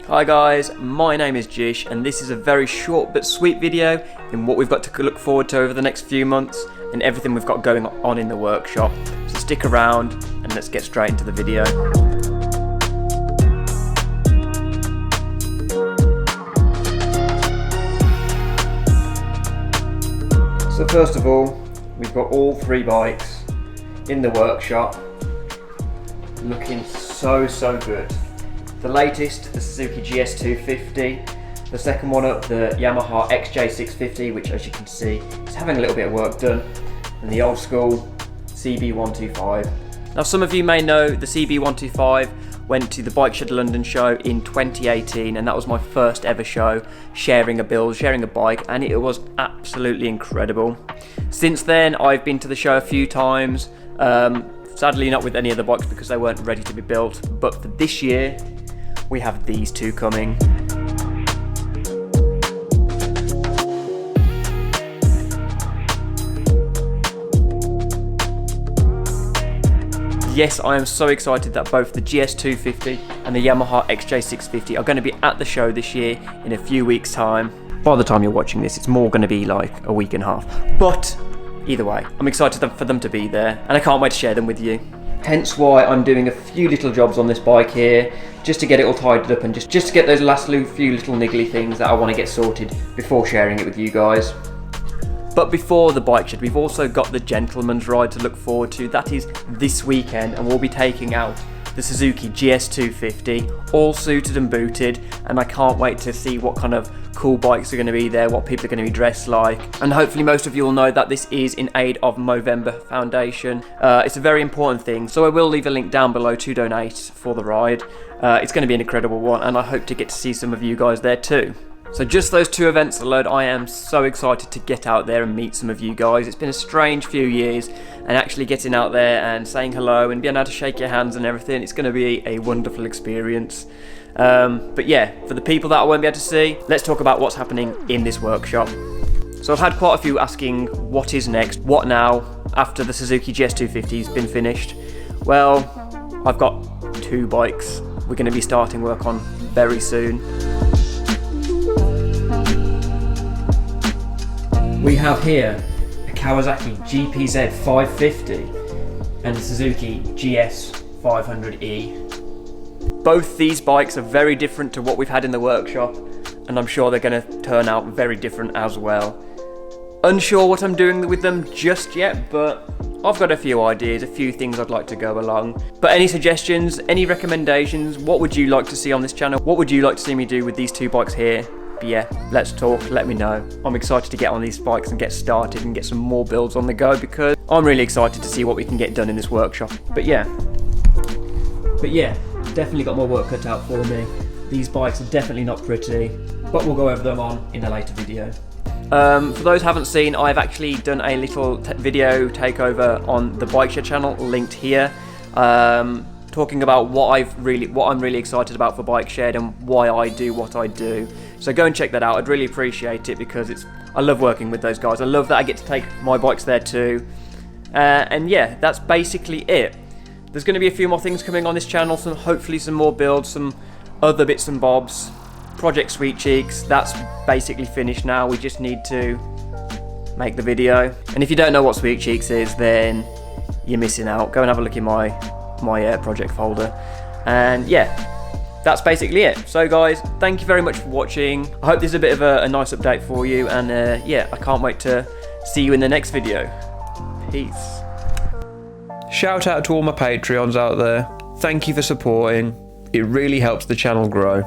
Hi guys, my name is Jish and this is a very short but sweet video in what we've got to look forward to over the next few months and everything we've got going on in the workshop. So stick around and let's get straight into the video. So first of all, we've got all three bikes in the workshop looking so good. The latest, the Suzuki GS250, the second one up, the Yamaha XJ650, which as you can see is having a little bit of work done, and the old school CB125. Now some of you may know the CB125 went to the Bike Shed London show in 2018, and that was my first ever show sharing a build, sharing a bike, and it was absolutely incredible. Since then I've been to the show a few times, sadly not with any of the bikes because they weren't ready to be built, but for this year we have these two coming. Yes, I am so excited that both the GS250 and the Yamaha XJ650 are going to be at the show this year in a few weeks' time. By the time you're watching this, it's more going to be like a week and a half. But either way, I'm excited for them to be there and I can't wait to share them with you. Hence why I'm doing a few little jobs on this bike here, just to get it all tidied up and just to get those last few little niggly things that I want to get sorted before sharing it with you guys. But before the bike shed, we've also got the gentleman's ride to look forward to. That is this weekend, and we'll be taking out the Suzuki GS250, all suited and booted, and I can't wait to see what kind of cool bikes are going to be there, what people are going to be dressed like, and hopefully most of you will know that this is in aid of Movember Foundation. It's a very important thing, so I will leave a link down below to donate for the ride. It's going to be an incredible one, and I hope to get to see some of you guys there too. So just those two events alone, I am so excited to get out there and meet some of you guys. It's been a strange few years, and actually getting out there and saying hello and being able to shake your hands and everything, it's going to be a wonderful experience. But yeah, for the people that I won't be able to see, let's talk about what's happening in this workshop. So I've had quite a few asking what is next, what now, after the Suzuki GS250's been finished. Well, I've got two bikes we're going to be starting work on very soon. We have here a Kawasaki GPZ 550 and a Suzuki GS 500E. Both these bikes are very different to what we've had in the workshop, and I'm sure they're going to turn out very different as well. Unsure what I'm doing with them just yet, but I've got a few ideas, a few things I'd like to go along. But any suggestions, any recommendations, what would you like to see on this channel? What would you like to see me do with these two bikes here? But yeah, let's talk, let me know. I'm excited to get on these bikes and get started and get some more builds on the go because I'm really excited to see what we can get done in this workshop. But yeah, definitely got more work cut out for me. These bikes are definitely not pretty, but we'll go over them in a later video. For those who haven't seen, I've actually done a little video takeover on the Bike Shed channel, linked here, talking about what I'm really excited about for Bike Shed and why I do what I do. So go and check that out. I'd really appreciate it because I love working with those guys. I love that I get to take my bikes there too. And yeah, that's basically it. There's going to be a few more things coming on this channel, hopefully some more builds, some other bits and bobs. Project Sweet Cheeks, that's basically finished now. We just need to make the video. And if you don't know what Sweet Cheeks is, then you're missing out. Go and have a look in my project folder. And yeah, that's basically it. So guys, thank you very much for watching. I hope this is a bit of a nice update for you, and yeah, I can't wait to see you in the next video. Peace. Shout out to all my Patreons out there. Thank you for supporting. It really helps the channel grow.